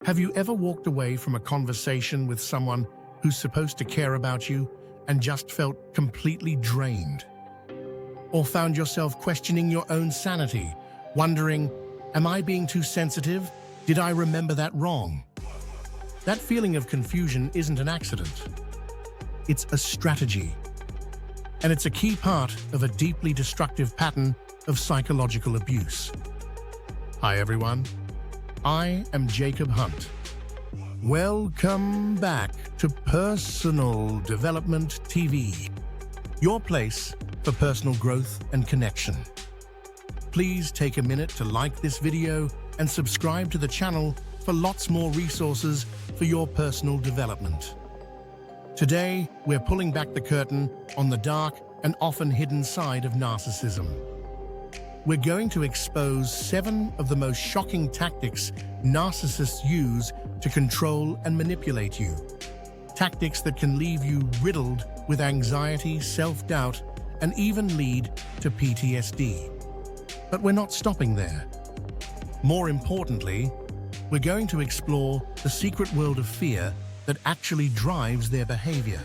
Have you ever walked away from a conversation with someone who's supposed to care about you and just felt completely drained? Or found yourself questioning your own sanity, wondering, am I being too sensitive? Did I remember that wrong? That feeling of confusion isn't an accident. It's a strategy. And it's a key part of a deeply destructive pattern of psychological abuse. Hi everyone, I am Jacob Hunt. Welcome back to Personal Development TV, your place for personal growth and connection. Please take a minute to like this video and subscribe to the channel for lots more resources for your personal development. Today, we're pulling back the curtain on the dark and often hidden side of narcissism. We're going to expose 7 of the most shocking tactics narcissists use to control and manipulate you. Tactics that can leave you riddled with anxiety, self-doubt, and even lead to PTSD. But we're not stopping there. More importantly, we're going to explore the secret world of fear that actually drives their behavior.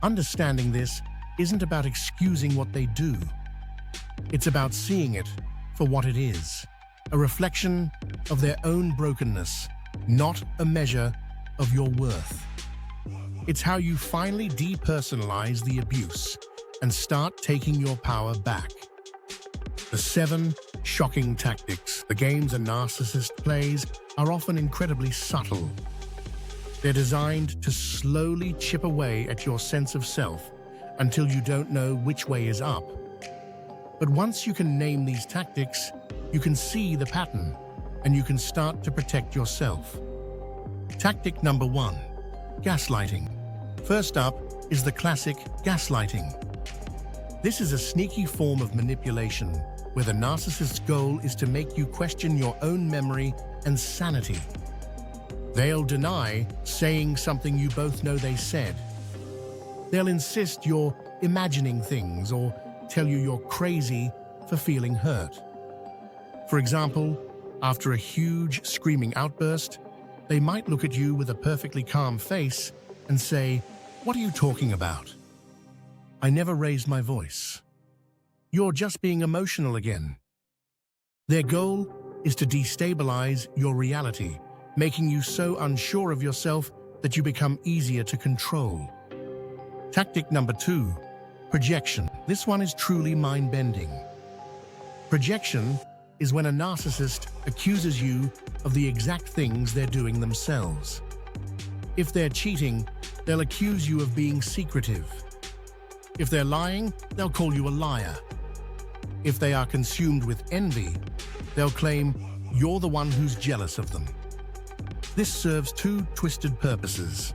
Understanding this isn't about excusing what they do. It's about seeing it for what it is, a reflection of their own brokenness, not a measure of your worth. It's how you finally depersonalize the abuse and start taking your power back. The 7 shocking tactics the games a narcissist plays are often incredibly subtle. They're designed to slowly chip away at your sense of self until you don't know which way is up. But once you can name these tactics, you can see the pattern and you can start to protect yourself. Tactic number 1, gaslighting. First up is the classic gaslighting. This is a sneaky form of manipulation where the narcissist's goal is to make you question your own memory and sanity. They'll deny saying something you both know they said. They'll insist you're imagining things or tell you you're crazy for feeling hurt. For example, after a huge screaming outburst, they might look at you with a perfectly calm face and say, "What are you talking about? I never raised my voice. You're just being emotional again." Their goal is to destabilize your reality, making you so unsure of yourself that you become easier to control. Tactic number 2, projection. This one is truly mind-bending. Projection is when a narcissist accuses you of the exact things they're doing themselves. If they're cheating, they'll accuse you of being secretive. If they're lying, they'll call you a liar. If they are consumed with envy, they'll claim you're the one who's jealous of them. This serves 2 twisted purposes.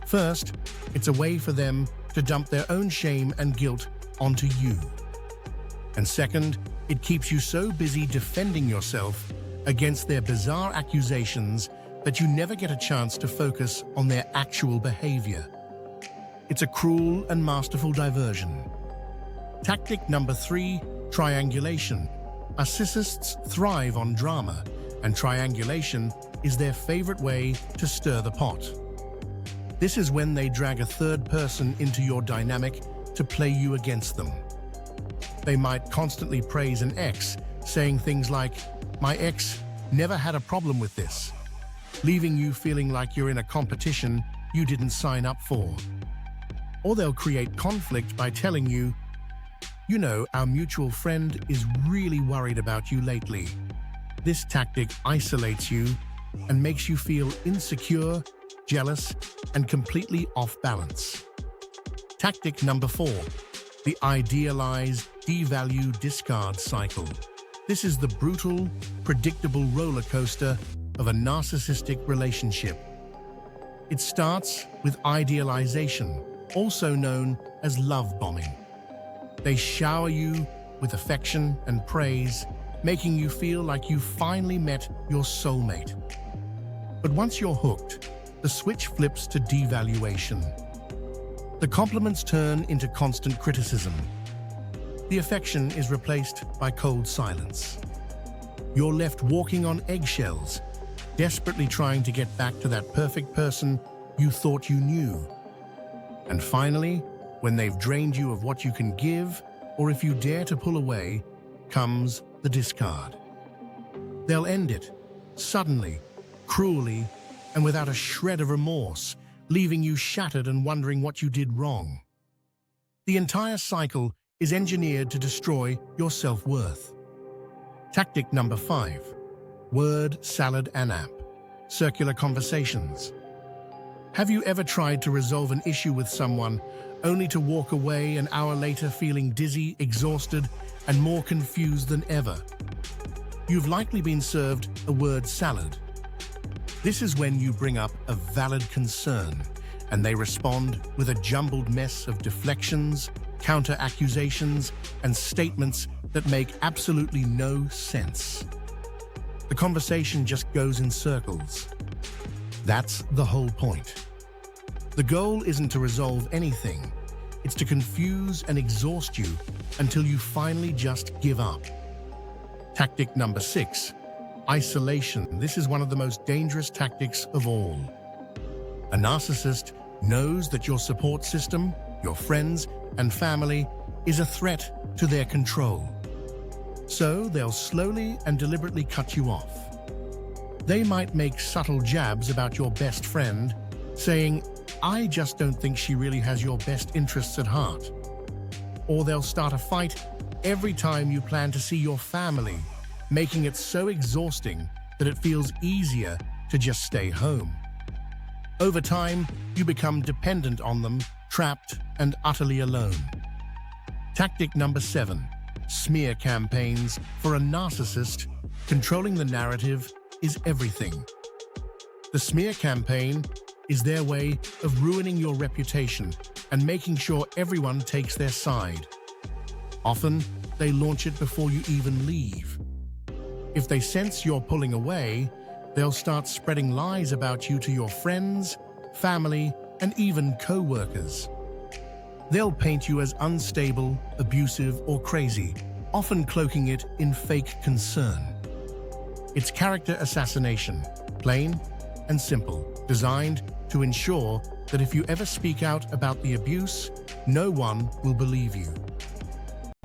First, it's a way for them to dump their own shame and guilt onto you. And second, it keeps you so busy defending yourself against their bizarre accusations that you never get a chance to focus on their actual behavior. It's a cruel and masterful diversion. Tactic number 3, triangulation. Narcissists thrive on drama, and triangulation is their favorite way to stir the pot. This is when they drag a third person into your dynamic to play you against them. They might constantly praise an ex, saying things like, "My ex never had a problem with this," leaving you feeling like you're in a competition you didn't sign up for. Or they'll create conflict by telling you, "You know, our mutual friend is really worried about you lately." This tactic isolates you and makes you feel insecure, jealous, and completely off balance. Tactic number 4, the idealize, devalue, discard cycle. This is the brutal, predictable roller coaster of a narcissistic relationship. It starts with idealization, also known as love bombing. They shower you with affection and praise, making you feel like you finally met your soulmate. But once you're hooked, the switch flips to devaluation. The compliments turn into constant criticism. The affection is replaced by cold silence. You're left walking on eggshells, desperately trying to get back to that perfect person you thought you knew. And finally, when they've drained you of what you can give, or if you dare to pull away, comes the discard. They'll end it, suddenly, cruelly, and without a shred of remorse, leaving you shattered and wondering what you did wrong. The entire cycle is engineered to destroy your self-worth. Tactic number 5. Word salad and app. Circular conversations. Have you ever tried to resolve an issue with someone only to walk away an hour later feeling dizzy, exhausted, and more confused than ever? You've likely been served a word salad. This is when you bring up a valid concern, and they respond with a jumbled mess of deflections, counter-accusations, and statements that make absolutely no sense. The conversation just goes in circles. That's the whole point. The goal isn't to resolve anything. It's to confuse and exhaust you until you finally just give up. Tactic number 6. Isolation. This is one of the most dangerous tactics of all. A narcissist knows that your support system, your friends and family, is a threat to their control. So they'll slowly and deliberately cut you off. They might make subtle jabs about your best friend, saying, "I just don't think she really has your best interests at heart." Or they'll start a fight every time you plan to see your family, making it so exhausting that it feels easier to just stay home. Over time, you become dependent on them, trapped and utterly alone. Tactic number 7. Smear campaigns. For a narcissist, controlling the narrative is everything. The smear campaign is their way of ruining your reputation and making sure everyone takes their side. Often, they launch it before you even leave. If they sense you're pulling away, they'll start spreading lies about you to your friends, family, and even co-workers. They'll paint you as unstable, abusive, or crazy, often cloaking it in fake concern. It's character assassination, plain and simple, designed to ensure that if you ever speak out about the abuse, no one will believe you.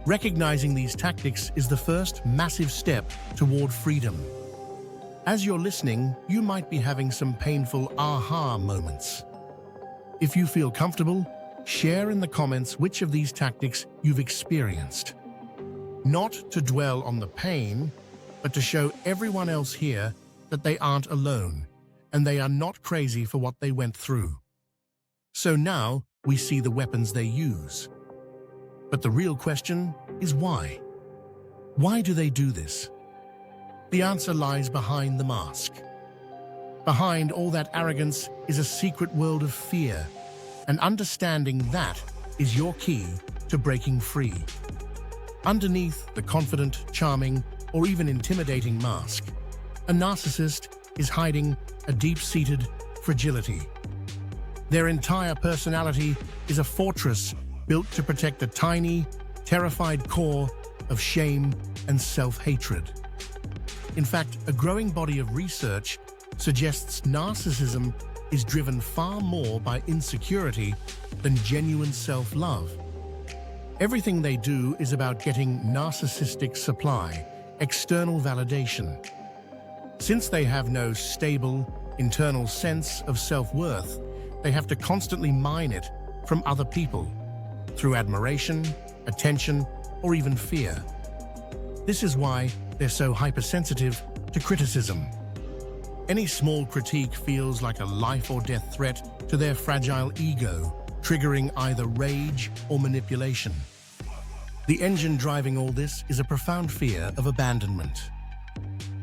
Recognizing these tactics is the first massive step toward freedom. As you're listening, you might be having some painful aha moments. If you feel comfortable, share in the comments which of these tactics you've experienced. Not to dwell on the pain, but to show everyone else here that they aren't alone, and they are not crazy for what they went through. So now we see the weapons they use. But the real question is why? Why do they do this? The answer lies behind the mask. Behind all that arrogance is a secret world of fear, and understanding that is your key to breaking free. Underneath the confident, charming, or even intimidating mask, a narcissist is hiding a deep-seated fragility. Their entire personality is a fortress built to protect a tiny, terrified core of shame and self-hatred. In fact, a growing body of research suggests narcissism is driven far more by insecurity than genuine self-love. Everything they do is about getting narcissistic supply, external validation. Since they have no stable, internal sense of self-worth, they have to constantly mine it from other people, through admiration, attention, or even fear. This is why they're so hypersensitive to criticism. Any small critique feels like a life or death threat to their fragile ego, triggering either rage or manipulation. The engine driving all this is a profound fear of abandonment.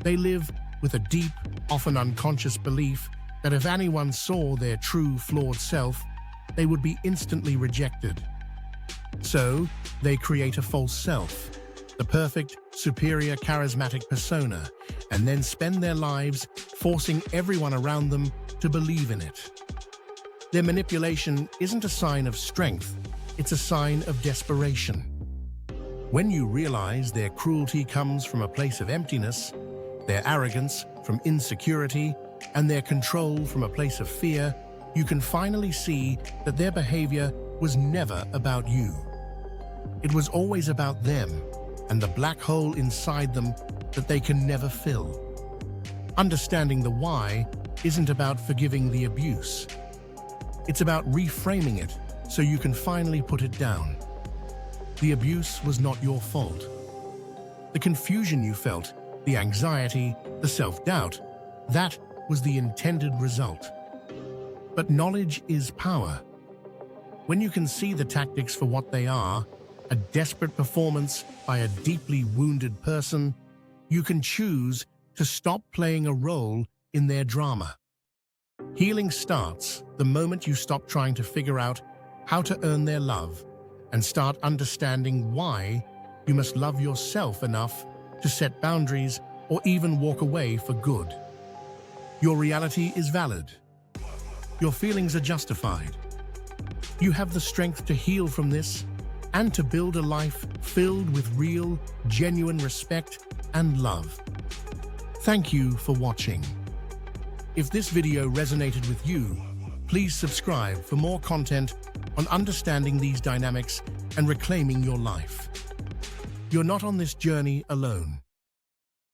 They live with a deep, often unconscious belief that if anyone saw their true, flawed self, they would be instantly rejected. So, they create a false self, the perfect, superior, charismatic persona, and then spend their lives forcing everyone around them to believe in it. Their manipulation isn't a sign of strength, it's a sign of desperation. When you realize their cruelty comes from a place of emptiness, their arrogance from insecurity and their control from a place of fear, you can finally see that their behavior was never about you. It was always about them and the black hole inside them that they can never fill. Understanding the why isn't about forgiving the abuse. It's about reframing it so you can finally put it down. The abuse was not your fault. The confusion you felt, the anxiety, the self-doubt, that was the intended result. But knowledge is power. When you can see the tactics for what they are, a desperate performance by a deeply wounded person, you can choose to stop playing a role in their drama. Healing starts the moment you stop trying to figure out how to earn their love and start understanding why you must love yourself enough to set boundaries or even walk away for good. Your reality is valid. Your feelings are justified. You have the strength to heal from this and to build a life filled with real, genuine respect and love. Thank you for watching. If this video resonated with you, please subscribe for more content on understanding these dynamics and reclaiming your life. You're not on this journey alone.